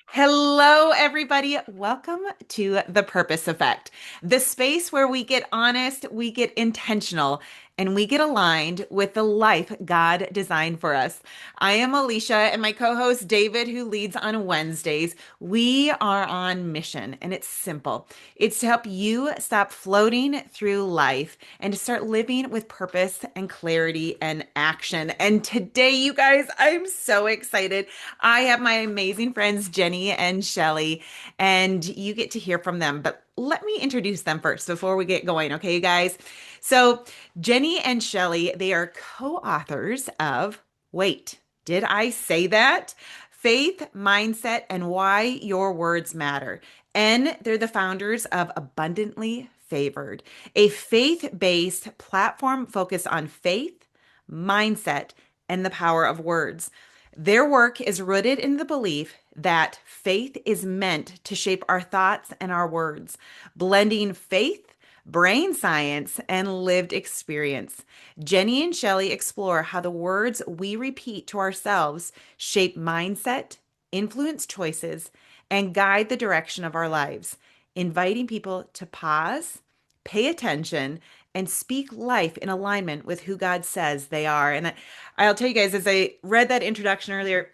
Hello, everybody. Welcome to The Purpose Effect, the space where we get honest, we get intentional, and we get aligned with the life God designed for us. I am Alesha, and my co host David, who leads on Wednesdays. We are on mission, and it's simple it's to help you stop floating through life and to start living with purpose and clarity and action. And today, you guys, I'm so excited. I have my amazing friends, Jenny and Shelley, and you get to hear from them. But let me introduce them first before we get going, okay, you guys? So, Jenny and Shelley, they are co-authors of Wait, Did I Say That? Faith, Mindset, and Why Your Words Matter. And they're the founders of Abundantly Favored, a faith-based platform focused on faith, mindset, and the power of words. Their work is rooted in the belief that faith is meant to shape our thoughts and our words, blending faith, brain science, and lived experience. Jenny and Shelley explore how the words we repeat to ourselves shape mindset, influence choices, and guide the direction of our lives, inviting people to pause, pay attention, and speak life in alignment with who God says they are. And I'll tell you guys, as I read that introduction earlier,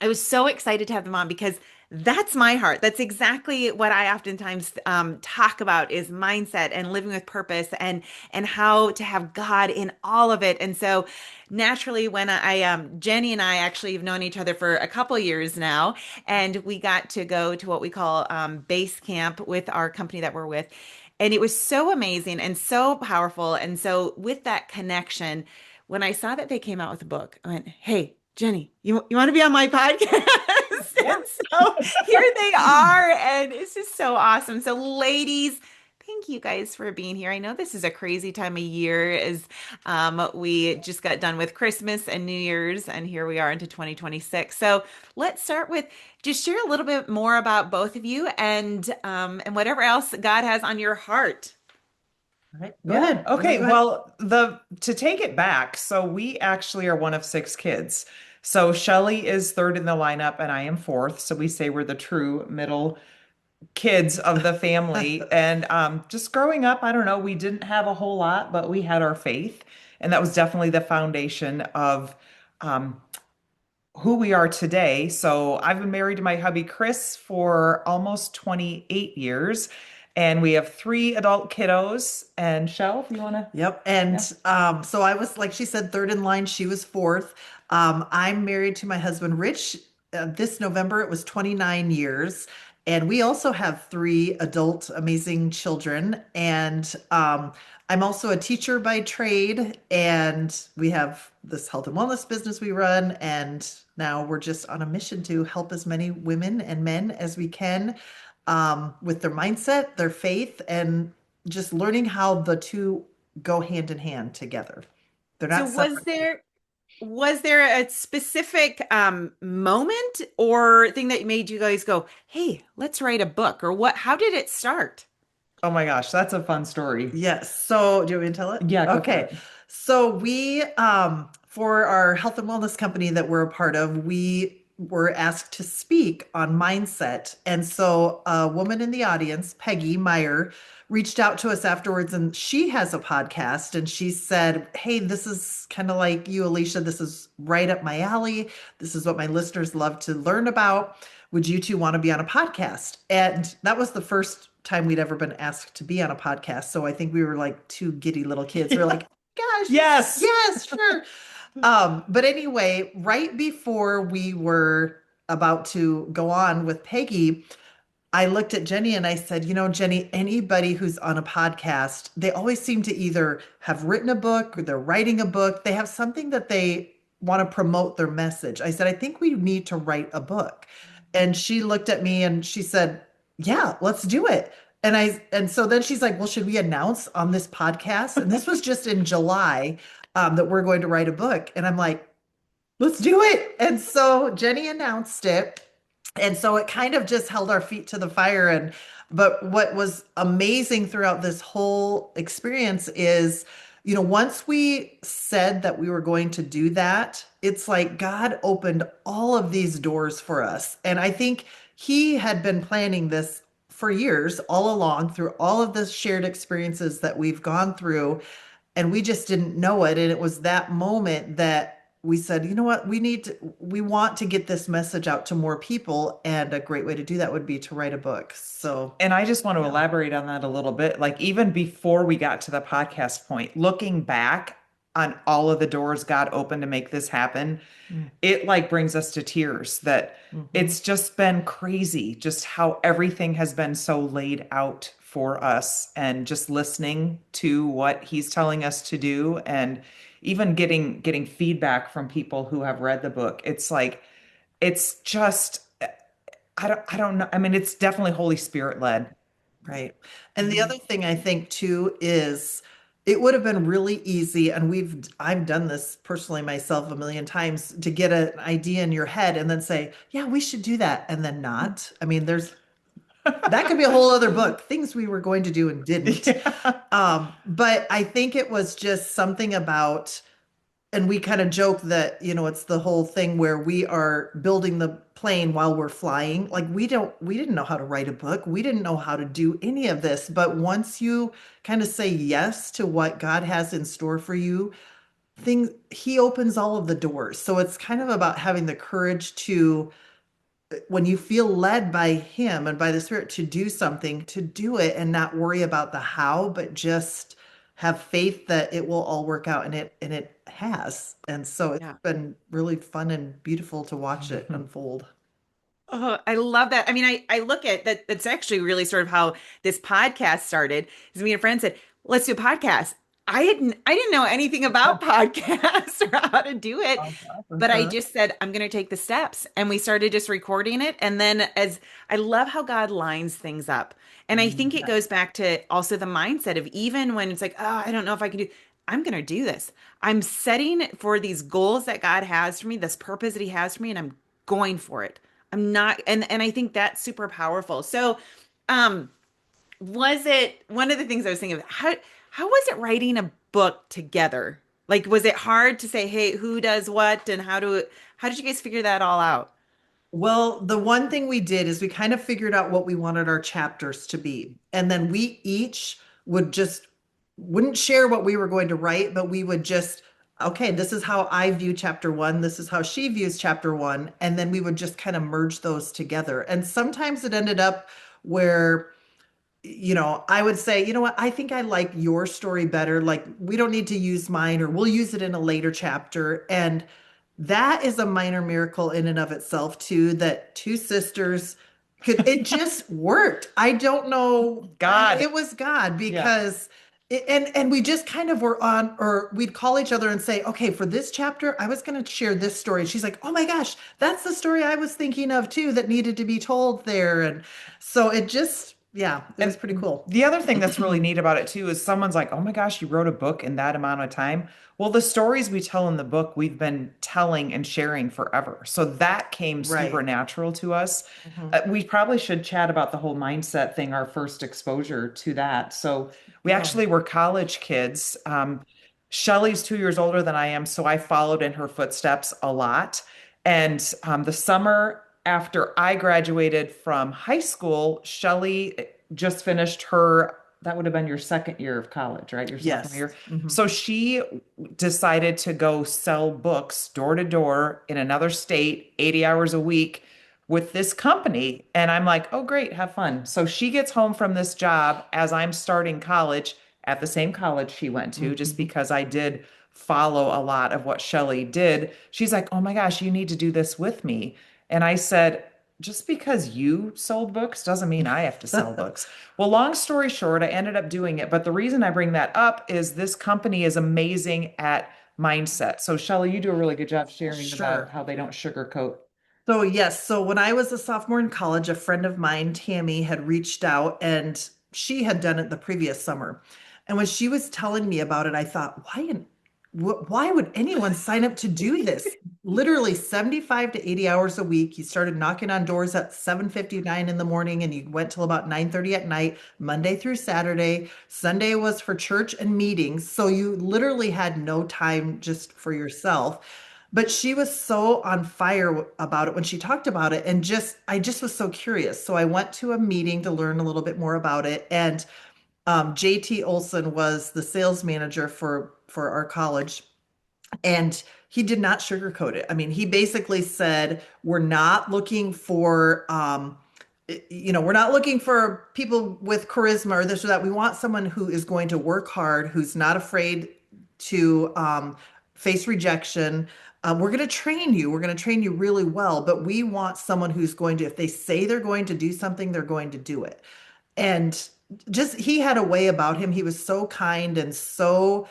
I was so excited to have them on because that's my heart. That's exactly what I oftentimes talk about is mindset and living with purpose and how to have God in all of it. And so naturally, when Jenny and I actually have known each other for a couple years now, and we got to go to what we call base camp with our company that we're with. And it was so amazing and so powerful. And so with that connection, when I saw that they came out with a book, I went, "Hey, Jenny, you want to be on my podcast?" And so here they are, and it's just so awesome. So, ladies, thank you guys for being here. I know this is a crazy time of year as we just got done with Christmas and New Year's, and here we are into 2026. So let's start with just share a little bit more about both of you and whatever else God has on your heart. All right, go Yeah. ahead. Okay. Go ahead. Well, the to take it back, so we actually are one of six kids. So Shelly is third in the lineup and I am fourth. So we say we're the true middle kids of the family. And just growing up, I don't know, we didn't have a whole lot, but we had our faith. And that was definitely the foundation of um, who we are today. So I've been married to my hubby Chris for almost 28 years, and we have three adult kiddos. And Shell, if you want to, Yep. And yeah. so I was, like she said, third in line. She was fourth. I'm married to my husband, Rich. This November, it was 29 years. And we also have three adult, amazing children. And I'm also a teacher by trade. And we have this health and wellness business we run. And now we're just on a mission to help as many women and men as we can with their mindset, their faith, and just learning how the two go hand in hand together. They're So not separate. was there a specific moment or thing that made you guys go, "Hey, let's write a book," or what? How did it start? Oh my gosh, that's a fun story. Yes. So, do you want me to tell it? Yeah, go for Okay. it. So, we, for our health and wellness company that we're a part of, we were asked to speak on mindset. And so, a woman in the audience, Peggy Meyer, reached out to us afterwards, and she has a podcast. And she said, "Hey, this is kind of like you, Alicia. This is right up my alley. This is what my listeners love to learn about. Would you two want to be on a podcast?" And that was the first time we'd ever been asked to be on a podcast. So I think we were like two giddy little kids. We were like, "Gosh, Yes. yes, sure." But anyway, right before we were about to go on with Peggy, I looked at Jenny and I said, Jenny, anybody who's on a podcast, they always seem to either have written a book or they're writing a book. They have something that they want to promote their message. I said, I think we need to write a book. And she looked at me and she said, "Yeah, let's do it." And so then she's like, "Well, should we announce on this podcast?" And this was just in July, that we're going to write a book. And I'm like, "Let's do it." And so Jenny announced it. And so it kind of just held our feet to the fire. But what was amazing throughout this whole experience is once we said that we were going to do that, it's like God opened all of these doors for us. And I think He had been planning this for years, all along, through all of the shared experiences that we've gone through. And we just didn't know it. And it was that moment that we said, you know what, we want to get this message out to more people. And a great way to do that would be to write a book. So, And I just want to yeah. elaborate on that a little bit. Like, even before we got to the podcast point, looking back on all of the doors God opened to make this happen, it like brings us to tears that Mhm. it's just been crazy, just how everything has been so laid out for us, and just listening to what he's telling us to do, and even getting feedback from people who have read the book. It's like, it's just, I don't know. I mean, it's definitely Holy Spirit led. Right. And the other thing I think too is it would have been really easy, and I've done this personally myself a million times, to get an idea in your head and then say, yeah, we should do that, and then not. I mean, that could be a whole other book, things we were going to do and didn't. Yeah. But I think it was just something about, and we kind of joke that, it's the whole thing where we are building the plane while we're flying. Like we didn't know how to write a book. We didn't know how to do any of this. But once you kind of say yes to what God has in store for you, he opens all of the doors. So it's kind of about having the courage to, when you feel led by him and by the Spirit to do something, to do it and not worry about the how, but just have faith that it will all work out, and it has. And so it's Yeah. been really fun and beautiful to watch it unfold. Oh, I love that. I mean, I look at that. That's actually really sort of how this podcast started. Is me and a friend said, "Let's do a podcast." I didn't know anything about podcasts or how to do it, but I Uh-huh. just said, "I'm going to take the steps." And we started just recording it. And then, as I love how God lines things up. And I think it Yeah. goes back to also the mindset of, even when it's like, "Oh, I don't know if I can do," I'm going to do this. I'm setting for these goals that God has for me, this purpose that He has for me, and I'm going for it. I'm not, and I think that's super powerful. So, um, was it one of the things I was thinking of, how was it writing a book together? Like, was it hard to say, hey, who does what, and how did you guys figure that all out? Well, the one thing we did is we kind of figured out what we wanted our chapters to be. And then we each wouldn't share what we were going to write, but we would just, okay, this is how I view chapter one. This is how she views chapter one. And then we would just kind of merge those together. And sometimes it ended up where, I would say, you know what, I think I like your story better. Like, we don't need to use mine, or we'll use it in a later chapter. And that is a minor miracle in and of itself, too, that two sisters it just worked. I don't know. God. It was God, Yeah. because and we just kind of were on, or we'd call each other and say, okay, for this chapter, I was going to share this story. She's like, oh my gosh, that's the story I was thinking of too, that needed to be told there. And so it just, yeah, it was And pretty cool. the other thing that's really neat about it too is someone's like, "Oh my gosh, you wrote a book in that amount of time." Well, the stories we tell in the book, we've been telling and sharing forever. So that came super Right. natural to us. Mhm. We probably should chat about the whole mindset thing, our first exposure to that. So we Yeah. actually were college kids. Shelley's 2 years older than I am, so I followed in her footsteps a lot. And the summer after I graduated from high school, Shelley just finished her, that would have been your second year of college, right? Your sophomore Yes. year. Mhm. So she decided to go sell books door to door in another state, 80 hours a week with this company. And I'm like, oh, great, have fun. So she gets home from this job as I'm starting college at the same college she went to, just Mhm. because I did follow a lot of what Shelley did. She's like, oh my gosh, you need to do this with me. And I said, just because you sold books doesn't mean I have to sell books. Well, long story short, I ended up doing it. But the reason I bring that up is this company is amazing at mindset. So, Shelley, you do a really good job sharing about Sure. how they don't sugarcoat. So, yes, so when I was a sophomore in college, a friend of mine, Tammy, had reached out, and she had done it the previous summer. And when she was telling me about it, I thought, why why would anyone sign up to do this? Literally 75 to 80 hours a week. You started knocking on doors at 7:59 in the morning and you went till about 9:30 at night, Monday through Saturday. Sunday was for church and meetings. So you literally had no time just for yourself. But she was so on fire about it when she talked about it. And just, I just was so curious. So I went to a meeting to learn a little bit more about it. And JT Olson was the sales manager for our college, and he did not sugarcoat it. I mean, he basically said, "We're not looking for, we're not looking for people with charisma or this or that. We want someone who is going to work hard, who's not afraid to face rejection. We're going to train you. We're going to train you really well, but we want someone who's going to, if they say they're going to do something, they're going to do it." And just he had a way about him. He was so kind and so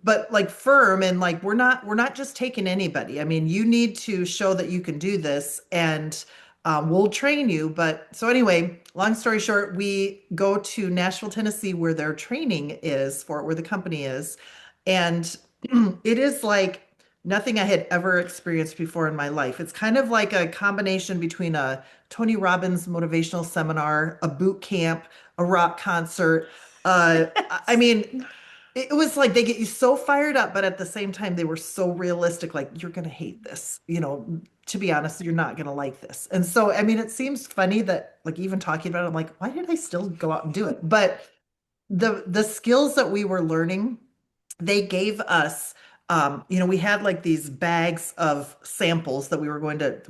but like firm, and like we're not just taking anybody. I mean, you need to show that you can do this, and we'll train you. But so anyway, long story short, we go to Nashville, Tennessee, where their training is for where the company is, and it is like nothing I had ever experienced before in my life. It's kind of like a combination between a Tony Robbins motivational seminar, a boot camp, a rock concert. I mean, it was like they get you so fired up, but at the same time, they were so realistic. Like, you're going to hate this. To be honest, you're not going to like this. And so, I mean, it seems funny that, like, even talking about it, I'm like, why did I still go out and do it? But the skills that we were learning, they gave us we had like these bags of samples that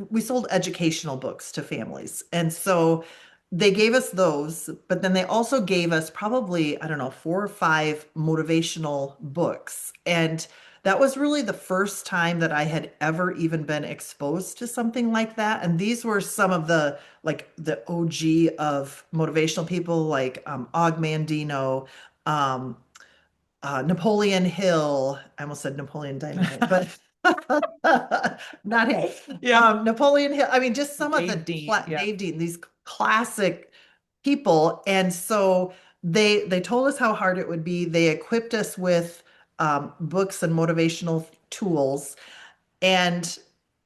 we sold educational books to families. And so they gave us those, but then they also gave us probably, I don't know, 4 or 5 motivational books. And that was really the first time that I had ever even been exposed to something like that. And these were some of the OG of motivational people, like Og Mandino, um, Napoleon Hill. I almost said Napoleon Dynamite, but not him. Yeah. Napoleon Hill. I mean, just some of Dave Dean. Yeah. Dave Dean, these classic people. And so they told us how hard it would be. They equipped us with books and motivational tools. And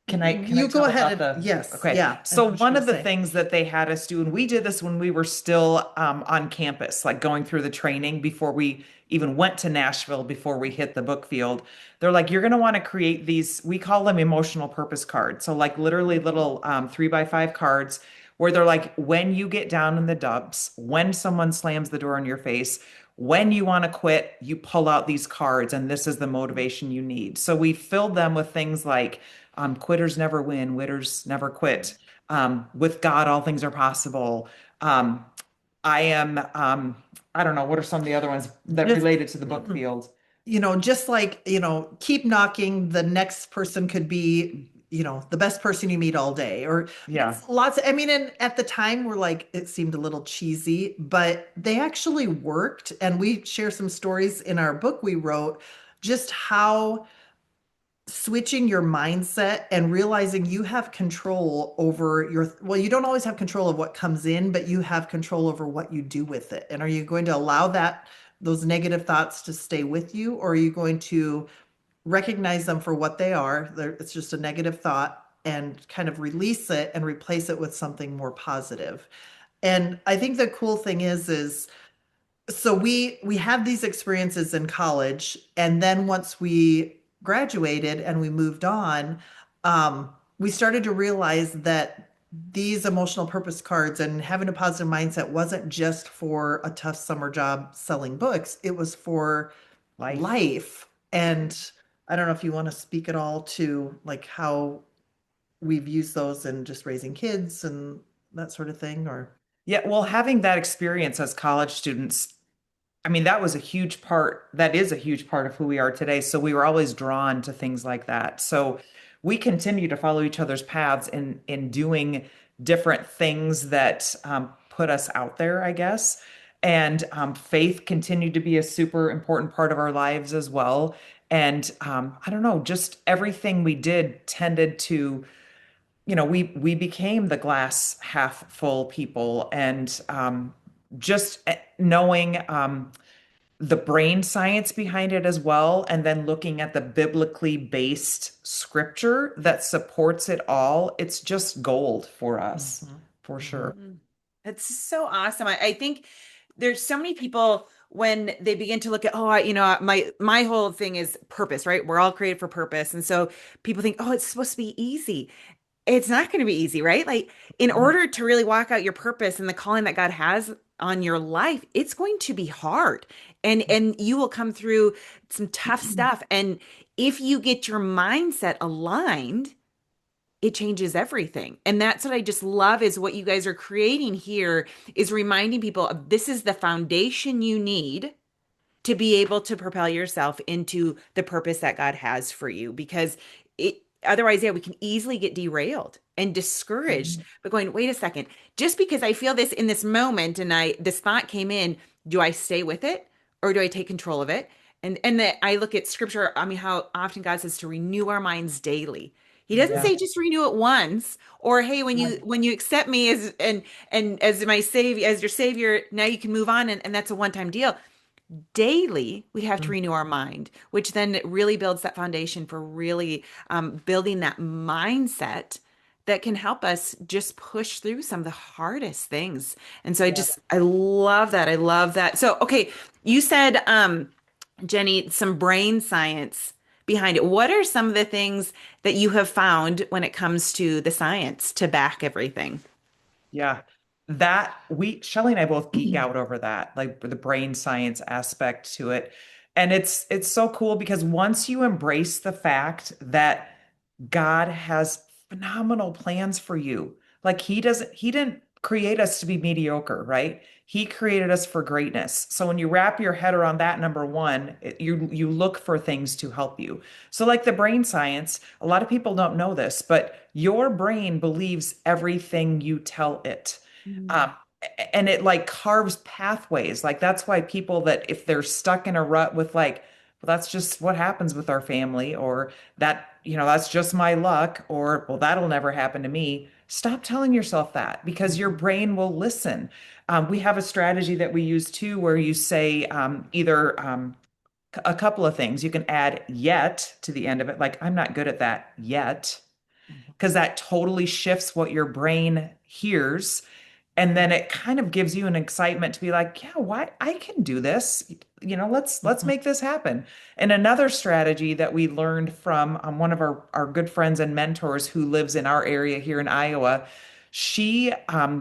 Can I you go tell ahead about and the yes, okay. yeah. And So what was she one gonna of the say? things that they had us do, and we did this when we were still on campus, like going through the training before we even went to Nashville, before we hit the book field. They're like, you're going to want to create these, we call them emotional purpose cards. So like literally little 3x5 cards where they're like, when you get down in the dumps, when someone slams the door in your face, when you want to quit, you pull out these cards, and this is the motivation you need. So we filled them with things like quitters never win, winners never quit. With God, all things are possible. Um, I am, I don't know, what are some of the other ones that Just related to the book field? just like, keep knocking. The next person could be, the best person you meet all day, or Yeah. lots of, I mean, and at the time we're like, it seemed a little cheesy, but they actually worked. And we share some stories in our book we wrote, just how switching your mindset and realizing you have control over well, you don't always have control of what comes in, but you have control over what you do with it. And are you going to allow those negative thoughts to stay with you, or are you going to recognize them for what they are? It's just a negative thought, and kind of release it and replace it with something more positive. And I think the cool thing is so we had these experiences in college, and then once we graduated and we moved on, we started to realize that these emotional purpose cards and having a positive mindset wasn't just for a tough summer job selling books, it was for Life. life. And I don't know if you want to speak at all to like how we've used those in just raising kids and that sort of thing, or Yeah, well, having that experience as college students, I mean, that was a huge part, that is a huge part of who we are today. So we were always drawn to things like that. So we continue to follow each other's paths in doing different things that put us out there, I guess. And faith continued to be a super important part of our lives as well. And I don't know, just everything we did tended to, we became the glass half full people. And just knowing the brain science behind it as well, and then looking at the biblically based scripture that supports it all, it's just gold for us, Mhm. for sure. Mhm. Mm. It's so awesome. I think there's so many people when they begin to look at, oh, my whole thing is purpose, right? We're all created for purpose. And so people think, oh, it's supposed to be easy. It's not going to be easy, right? Like in Mhm. order to really walk out your purpose and the calling that God has on your life, it's going to be hard. And you will come through some tough stuff. And if you get your mindset aligned, it changes everything. And that's what I just love is what you guys are creating here is reminding people of this is the foundation you need to be able to propel yourself into the purpose that God has for you because it otherwise, yeah, we can easily get derailed and discouraged. Mhm. But going, wait a second, just because I feel this in this moment and I this thought came in, do I stay with it or do I take control of it? And that I look at scripture, I mean, how often God says to renew our minds daily. He doesn't Yeah. say just renew it once or hey, Right. when you accept me as and as my savior, as your savior, now you can move on and that's a one-time deal daily we have to Mhm. renew our mind which then really builds that foundation for really building that mindset that can help us just push through some of the hardest things and so Yeah. I love that I love that so okay you said Jenny some brain science behind it what are some of the things that you have found when it comes to the science to back everything. Yeah. Shelley and I both geek out over that, like the brain science aspect to it. And it's so cool because once you embrace the fact that God has phenomenal plans for you, like he didn't create us to be mediocre, right? He created us for greatness. So when you wrap your head around that, number one, you look for things to help you. So like the brain science, a lot of people don't know this, but your brain believes everything you tell it. Um, Mm. and it like carves pathways. Like that's why people that if they're stuck in a rut with like, well, that's just what happens with our family, or that, that's just my luck, or well, that'll never happen to me. Stop telling yourself that because your Mhm. brain will listen. We have a strategy that we use too, where you say either a couple of things. You can add yet to the end of it, like, I'm not good at that yet, Mhm. because that totally shifts what your brain hears. And then it kind of gives you an excitement to be like, yeah, why I can do this. Let's Mhm. make this happen. And another strategy that we learned from one of our good friends and mentors who lives in our area here in Iowa, she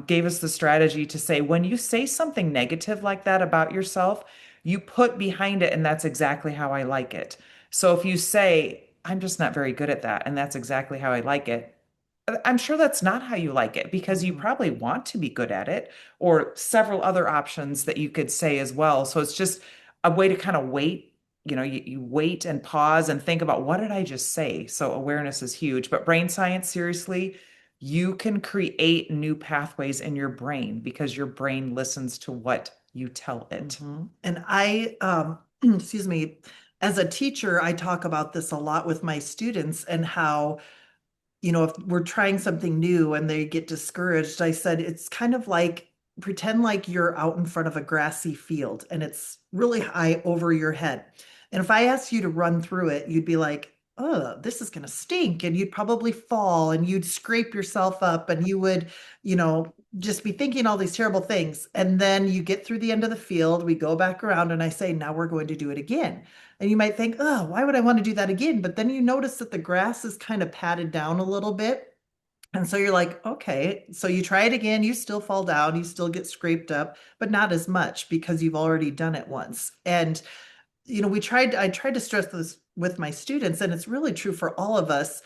gave us the strategy to say, when you say something negative like that about yourself, you put behind it, and that's exactly how I like it. So if you say, I'm just not very good at that, and that's exactly how I like it, I'm sure that's not how you like it because you Mhm. probably want to be good at it, or several other options that you could say as well. So it's just a way to kind of wait. You wait and pause and think about what did I just say? So awareness is huge. But brain science, seriously, you can create new pathways in your brain because your brain listens to what you tell it. Mhm. And excuse me, as a teacher, I talk about this a lot with my students and how if we're trying something new and they get discouraged, I said it's kind of like pretend like you're out in front of a grassy field and it's really high over your head. And if I asked you to run through it, you'd be like, oh, this is going to stink. And you'd probably fall and you'd scrape yourself up and you would, just be thinking all these terrible things. And then you get through the end of the field, we go back around and I say, now we're going to do it again. And you might think, oh, why would I want to do that again? But then you notice that the grass is kind of patted down a little bit. And so you're like, okay. So you try it again, you still fall down, you still get scraped up, but not as much because you've already done it once. And I tried to stress this with my students, and it's really true for all of us.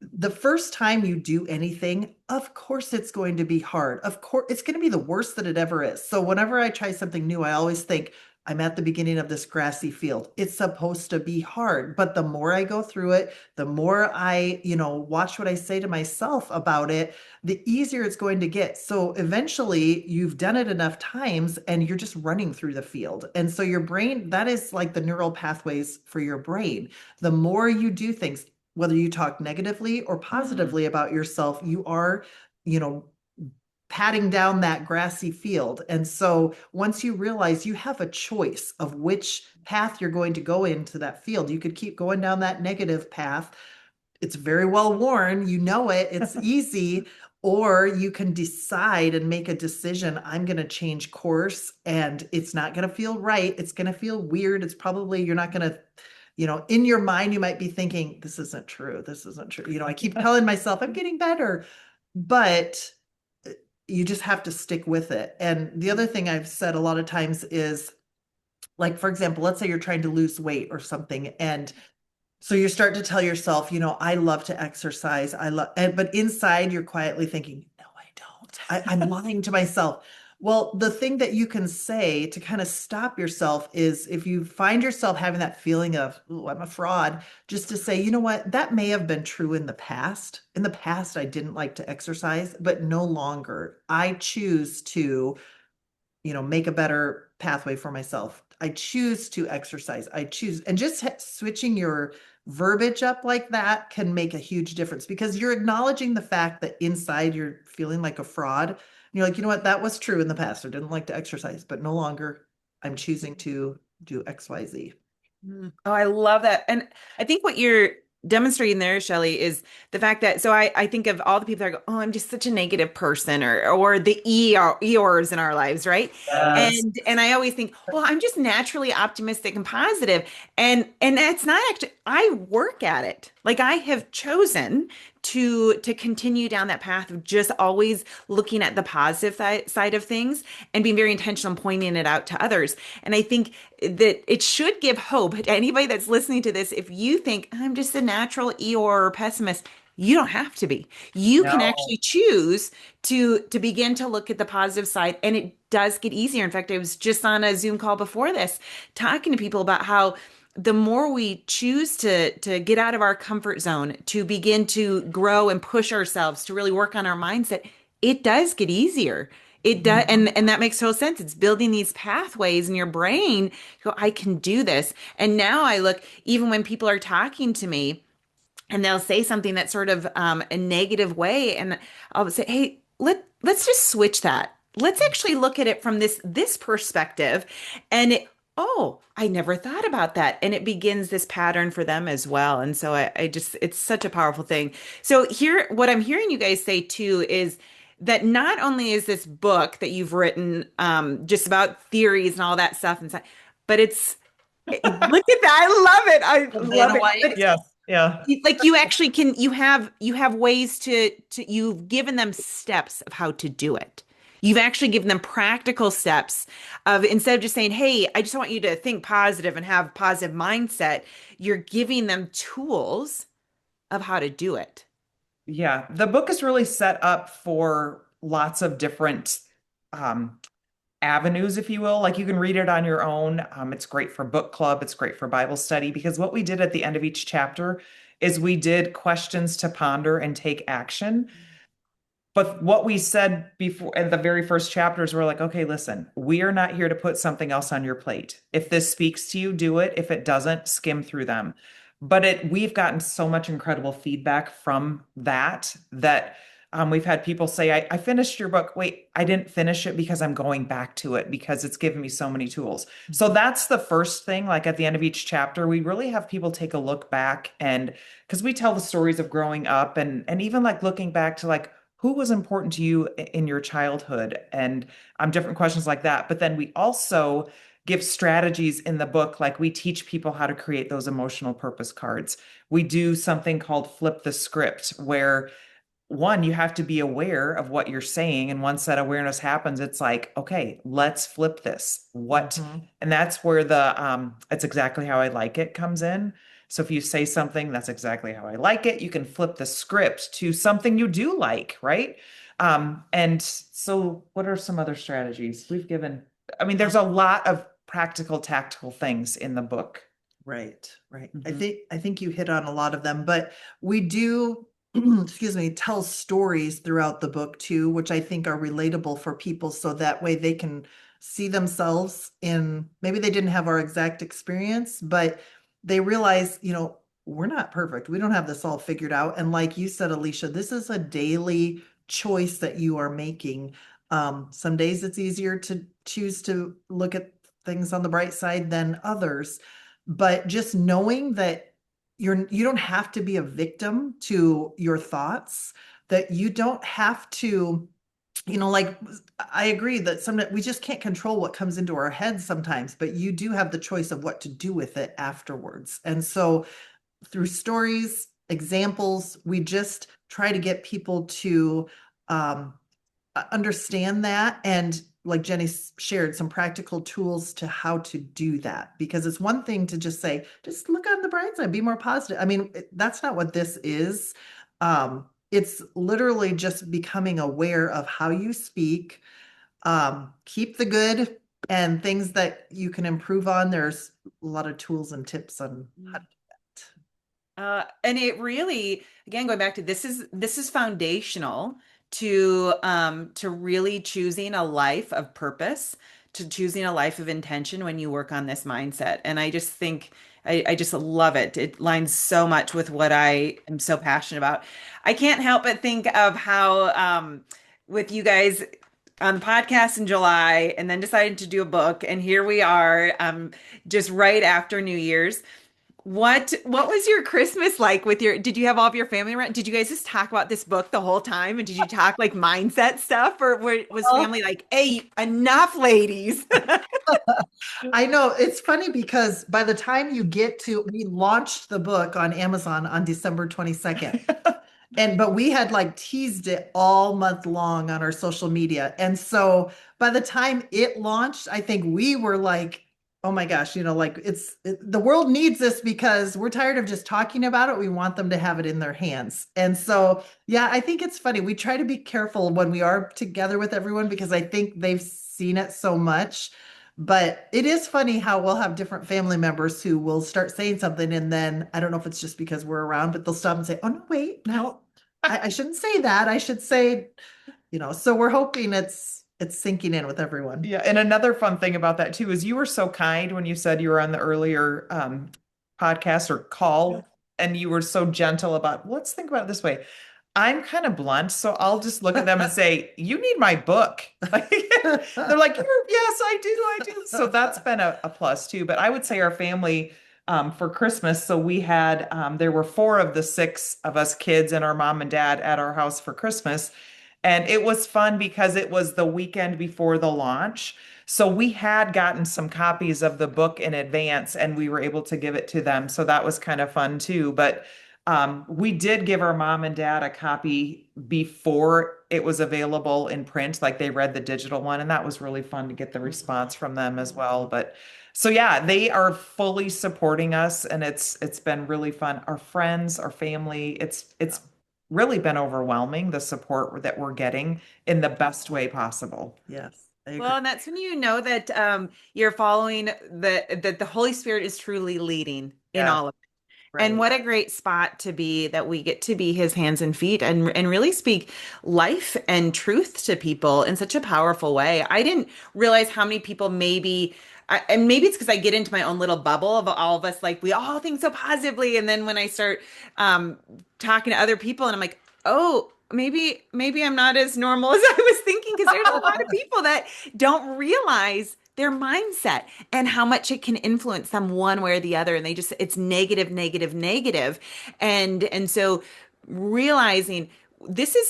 The first time you do anything, of course it's going to be hard. Of course, it's going to be the worst that it ever is. So whenever I try something new, I always think, I'm at the beginning of this grassy field. It's supposed to be hard, but the more I go through it, the more I, watch what I say to myself about it, the easier it's going to get. So eventually you've done it enough times and you're just running through the field. And so your brain, that is like the neural pathways for your brain. The more you do things, whether you talk negatively or Mm. positively about yourself, you are, you know, patting down that grassy field. And so once you realize you have a choice of which path you're going to go into that field, you could keep going down that negative path. It's very well worn, you know it, it's easy, or you can decide and make a decision. I'm going to change course and it's not going to feel right. It's going to feel weird. It's probably, you're not going to, in your mind, you might be thinking, this isn't true. This isn't true. I keep telling myself I'm getting better, but you just have to stick with it. And the other thing I've said a lot of times is, like, for example, let's say you're trying to lose weight or something, and so you start to tell yourself, I love to exercise. But inside you're quietly thinking, no, I don't. I'm lying to myself. Well, the thing that you can say to kind of stop yourself is, if you find yourself having that feeling of, oh, I'm a fraud, just to say, you know what, that may have been true in the past. In the past, I didn't like to exercise, but no longer. I choose to make a better pathway for myself. I choose to exercise. I choose, and just switching your verbiage up like that can make a huge difference, because you're acknowledging the fact that inside you're feeling like a fraud. And you're like, you know what, that was true in the past. I didn't like to exercise, but no longer. I'm choosing to do XYZ. Oh, I love that. And I think what you're demonstrating there, Shelley, is the fact that, so I think of all the people that go, oh, I'm just such a negative person, or the Eeyores in our lives, right? Yes. And I always think, well, I'm just naturally optimistic and positive. And that's not actually, I work at it. Like, I have chosen to continue down that path of just always looking at the positive side of things and being very intentional and pointing it out to others. And I think that it should give hope to anybody that's listening to this. If you think I'm just a natural Eeyore or pessimist, you don't have to be. You can No. actually choose to begin to look at the positive side, and it does get easier. In fact, I was just on a Zoom call before this talking to people about how the more we choose to get out of our comfort zone, to begin to grow and push ourselves, to really work on our mindset, it does get easier. It does, Mhm. and that makes total sense. It's building these pathways in your brain. You go, I can do this. And now I look, even when people are talking to me, and they'll say something that's sort of a negative way, and I'll say, hey, let's just switch that. Let's actually look at it from this perspective. And oh, I never thought about that. And it begins this pattern for them as well. And so I just, it's such a powerful thing. So here, what I'm hearing you guys say too is that not only is this book that you've written just about theories and all that stuff inside, but it's, look at that. I love it. I love Vanna it. White. But Yes. Yeah. like, you actually can, you have ways to you've given them steps of how to do it. You've actually given them practical steps of, instead of just saying, hey, I just want you to think positive and have positive mindset, you're giving them tools of how to do it. Yeah. The book is really set up for lots of different um, avenues, if you will. Like, you can read it on your own. It's great for book club. It's great for Bible study, because what we did at the end of each chapter is we did questions to ponder and take action. But what we said before in the very first chapters, we're like, okay, listen, we are not here to put something else on your plate. If this speaks to you, do it. If it doesn't, skim through them. But we've gotten so much incredible feedback from that we've had people say, I finished your book. Wait, I didn't finish it because I'm going back to it because it's given me so many tools. So that's the first thing. Like, at the end of each chapter, we really have people take a look back, and because we tell the stories of growing up, and even like looking back to, like, who was important to you in your childhood, and different questions like that. But then we also give strategies in the book. Like, we teach people how to create those emotional purpose cards. We do something called flip the script, where one, you have to be aware of what you're saying. And once that awareness happens, it's like, okay, let's flip this. What? Mhm. And that's where it's exactly how I like it comes in. So if you say something, that's exactly how I like it, you can flip the script to something you do like, right? And so what are some other strategies we've given? I mean, there's a lot of practical, tactical things in the book. Right, right. Mhm. I think you hit on a lot of them, but we do, excuse me, tell stories throughout the book too, which I think are relatable for people, so that way they can see themselves in, maybe they didn't have our exact experience, but they realize, we're not perfect. We don't have this all figured out. And like you said, Alicia, this is a daily choice that you are making. Some days it's easier to choose to look at things on the bright side than others, but just knowing that you don't have to be a victim to your thoughts, that you don't have to, like I agree that sometimes we just can't control what comes into our heads sometimes, but you do have the choice of what to do with it afterwards. And so through stories, examples, we just try to get people to um, understand that, and like Jenny shared, some practical tools to how to do that, because it's one thing to just say, just look on the bright side, be more positive. I mean, that's not what this is. It's literally just becoming aware of how you speak, keep the good, and things that you can improve on. There's a lot of tools and tips on how to do And it really, again, going back to this is foundational to really choosing a life of purpose, to choosing a life of intention when you work on this mindset. And I just think I just love it. It lines so much with what I am so passionate about. I can't help but think of how with you guys on the podcast in July and then decided to do a book, and here we are just right after New Year's. What was your Christmas like with did you have all of your family around? Did you guys just talk about this book the whole time? And did you talk like mindset stuff, or was that. family like, hey, enough, ladies? I know it's funny because by the time you get to, we launched the book on Amazon on December 22nd. But we had like teased it all month long on our social media. And so by the time it launched, I think we were like, oh my gosh, like the world needs this because we're tired of just talking about it. We want them to have it in their hands. And so, yeah, I think it's funny. We try to be careful when we are together with everyone because I think they've seen it so much. But it is funny how we'll have different family members who will start saying something, and then I don't know if it's just because we're around, but they'll stop and say, "Oh no, wait, now I shouldn't say that. I should say, so we're hoping it's sinking in with everyone." Yeah, and another fun thing about that too is you were so kind when you said you were on the earlier podcast or call, and you were so gentle about, let's think about it this way. I'm kind of blunt, so I'll just look at them and say, "You need my book." Like, they're like, "Yes, I do." So that's been a plus too. But I would say our family for Christmas, so we had there were four of the six of us kids and our mom and dad at our house for Christmas. And it was fun because it was the weekend before the launch. So we had gotten some copies of the book in advance and we were able to give it to them. So that was kind of fun too. But we did give our mom and dad a copy before it was available in print, like they read the digital one, and that was really fun to get the response from them as well. But so yeah, they are fully supporting us, and it's been really fun. Our friends, our family, it's really been overwhelming the support that we're getting in the best way possible. Yes, I agree. Well, and that's when you know that you're following that the Holy Spirit is truly leading in Yeah, all of. And Right. what a great spot to be that we get to be his hands and feet and really speak life and truth to people in such a powerful way. I didn't realize how many people and maybe it's because I get into my own little bubble of all of us, like we all think so positively. And then when I start um, talking to other people and I'm like, oh, maybe I'm not as normal as I was thinking, because there's a lot of people that don't realize their mindset and how much it can influence them one way or the other, and it's negative, negative, negative. And so realizing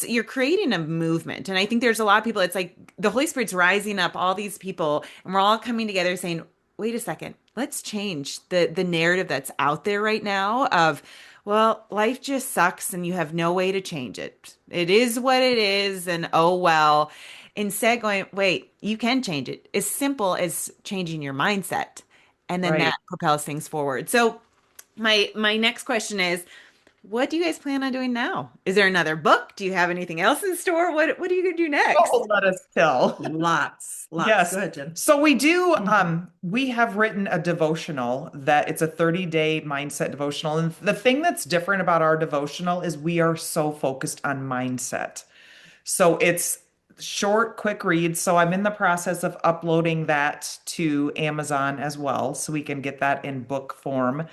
you're creating a movement, and I think there's a lot of people, it's like the Holy Spirit's rising up all these people and we're all coming together saying, wait a second, let's change the narrative that's out there right now of, well, life just sucks and you have no way to change it. It is what it is, and oh well. Instead, going, wait, you can change it. As simple as changing your mindset. And then that right. propels things forward. So my next question is, what do you guys plan on doing now? Is there another book? Do you have anything else in store? What are you gonna do Oh, next? let us tell. Lots. Go Yes. ahead, Jen. So we have written a devotional that it's a 30-day mindset devotional. And the thing that's different about our devotional is we are so focused on mindset. So it's short, quick reads. So I'm in the process of uploading that to Amazon as well, so we can get that in book form.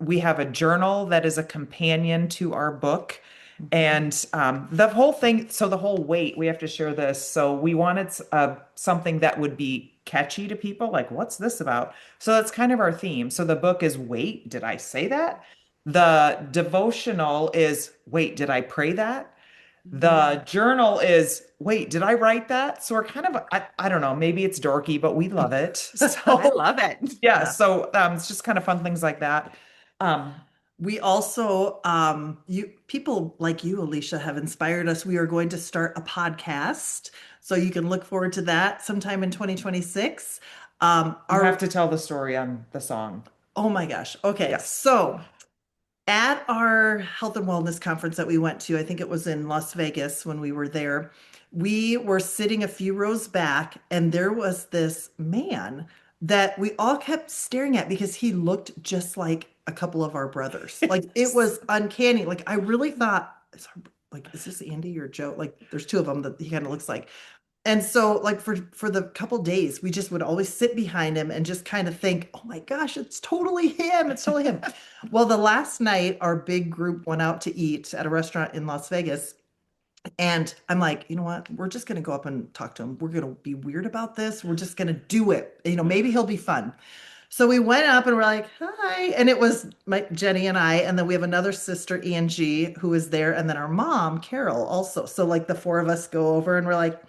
We have a journal that is a companion to our book. Mhm. And the whole thing, so the whole weight, we have to share this. So we wanted something that would be catchy to people, like, what's this about? So that's kind of our theme. So the book is, wait, did I say that? The devotional is, wait, did I pray that? Mhm. The journal is, wait, did I write that? So we're kind of, I don't know, maybe it's dorky, but we love it. I So love it. yeah, Yeah. so it's just kind of fun things like that. Um, We also, you people like you, Alicia, have inspired us. We are going to start a podcast, so you can look forward to that sometime in 2026. you have Our to tell the story on the song. Oh my gosh. Okay, Yes. so at our health and wellness conference that we went to, I think it was in Las Vegas when we were there, we were sitting a few rows back, and there was this man that we all kept staring at because he looked just like a couple of our brothers. Like it was uncanny. Like I really thought, is this Andy or Joe? Like there's two of them that he kind of looks like. And so, like for the couple days, we just would always sit behind him and just kind of think, "Oh my gosh, it's totally him! It's totally him." Well, the last night, our big group went out to eat at a restaurant in Las Vegas, and I'm like, you know what? We're just gonna go up and talk to him. We're gonna be weird about this. We're just gonna do it. Maybe he'll be fun. So we went up and we're like, hi. And it was my Jenny and I. And then we have another sister, Angie, who is there. And then our mom, Carol, also. So like the four of us go over and we're like,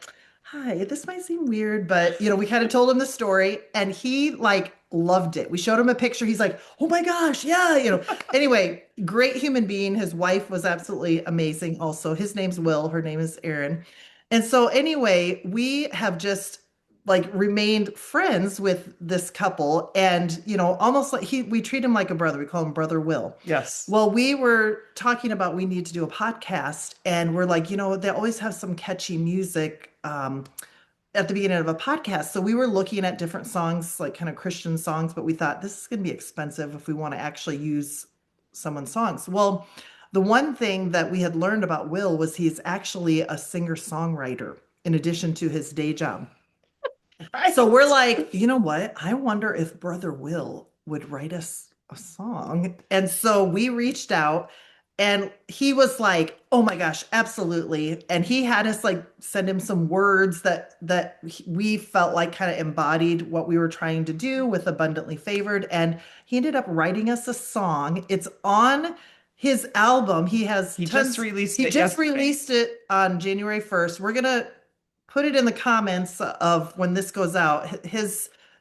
hi, this might seem weird, but we kind of told him the story and he like loved it. We showed him a picture. He's like, oh my gosh, yeah. Anyway, great human being. His wife was absolutely amazing also. His name's Will, her name is Erin. And so anyway, we have just like remained friends with this couple and almost like we treat him like a brother. We call him Brother Will. Yes. Well, we were talking about we need to do a podcast and we're like, they always have some catchy music at the beginning of a podcast. So we were looking at different songs, like kind of Christian songs, but we thought this is going to be expensive if we want to actually use someone's songs. Well, the one thing that we had learned about Will was he's actually a singer-songwriter in addition to his day job. So we're Right. like, you know what? I wonder if Brother Will would write us a song. And so we reached out and he was like, "Oh my gosh, absolutely." And he had us like send him some words we felt like kind of embodied what we were trying to do with Abundantly Favored and he ended up writing us a song. It's on his album. He has He just tons released he it just yesterday. released it on January 1st. We're going to put it in the comments of when this goes out.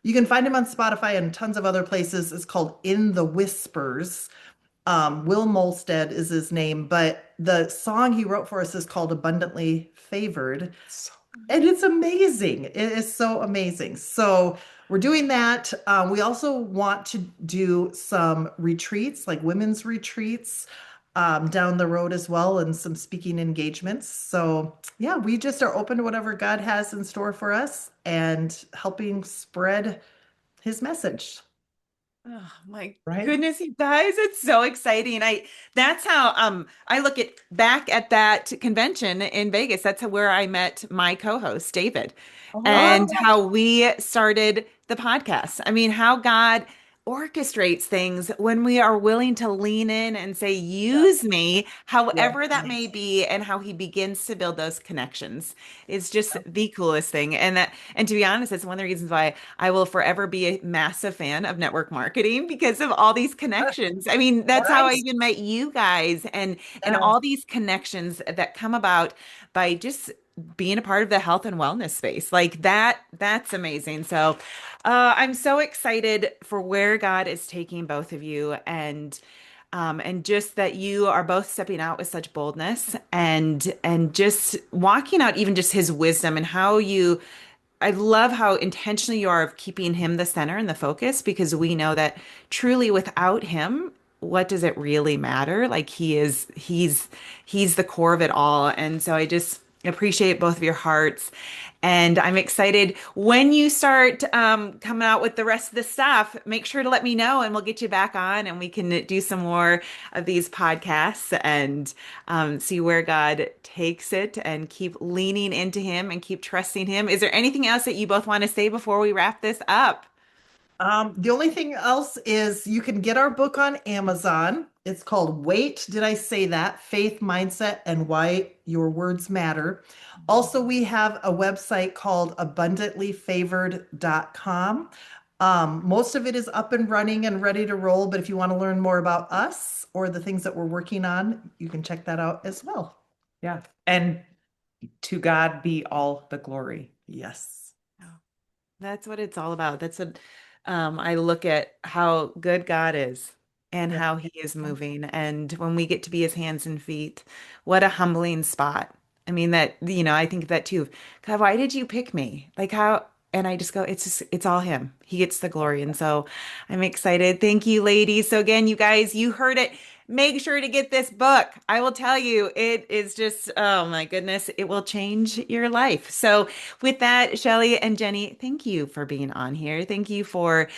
You can find him on Spotify and tons of other places. It's called In the Whispers. Will Molstead is his name, but the song he wrote for us is called Abundantly Favored. So And it's amazing. It is so amazing. So we're doing that. We also want to do some retreats, like women's retreats, down the road as well, and some speaking engagements. So yeah, we just are open to whatever God has in store for us and helping spread his message. Oh my right? goodness, you guys, it's so exciting. That's how I look at back at that convention in Vegas. That's where I met my co-host, David, and Oh, how we started the podcast. I mean, how God orchestrates things when we are willing to lean in and say, Yeah. use me, yeah. however that may be, and how he begins to build those connections is just the coolest thing. And to be honest, it's one of the reasons why I will forever be a massive fan of network marketing because of all these connections. I mean, that's how I Right. even met you guys and Yes. all these connections that come about by just being a part of the health and wellness space. Like that's amazing. So, I'm so excited for where God is taking both of you and just that you are both stepping out with such boldness and just walking out even just his wisdom and how you I love how intentional you are of keeping him the center and the focus because we know that truly without him, what does it really matter? Like he's the core of it all. And so I just appreciate both of your hearts. And I'm excited when you start coming out with the rest of the stuff, make sure to let me know and we'll get you back on and we can do some more of these podcasts and see where God takes it and keep leaning into Him and keep trusting Him. Is there anything else that you both want to say before we wrap this up? The only thing else is you can get our book on Amazon. It's called Wait, Did I Say That? Faith, Mindset, and Why Your Words Matter. Also, we have a website called abundantlyfavored.com. Most of it is up and running and ready to roll, but if you want to learn more about us or the things that we're working on, you can check that out as well. Yeah. And to God be all the glory. Yes. That's what it's all about. That's what I look at how good God is and Yeah. how he is moving. And when we get to be his hands and feet, what a humbling spot. I mean, that, I think that too. God, why did you pick me? Like how, and I just go, it's all him. He gets the glory. And so I'm excited. Thank you, ladies. So again, you guys, you heard it. Make sure to get this book. I will tell you, it is just, oh my goodness, it will change your life. So, with that, Shelley and Jenny, thank you for being on here. Thank you for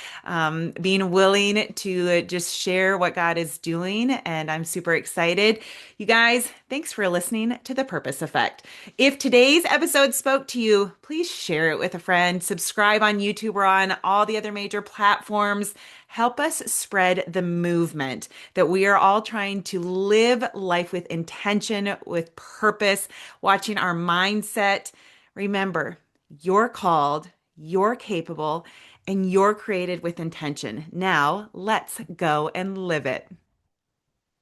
being willing to just share what God is doing. And I'm super excited. You guys, thanks for listening to The Purpose Effect. If today's episode spoke to you, please share it with a friend. Subscribe on YouTube or on all the other major platforms. Help us spread the movement that we are all trying to live life with intention, with purpose, watching our mindset. Remember, you're called, you're capable, and you're created with intention. Now, let's go and live it.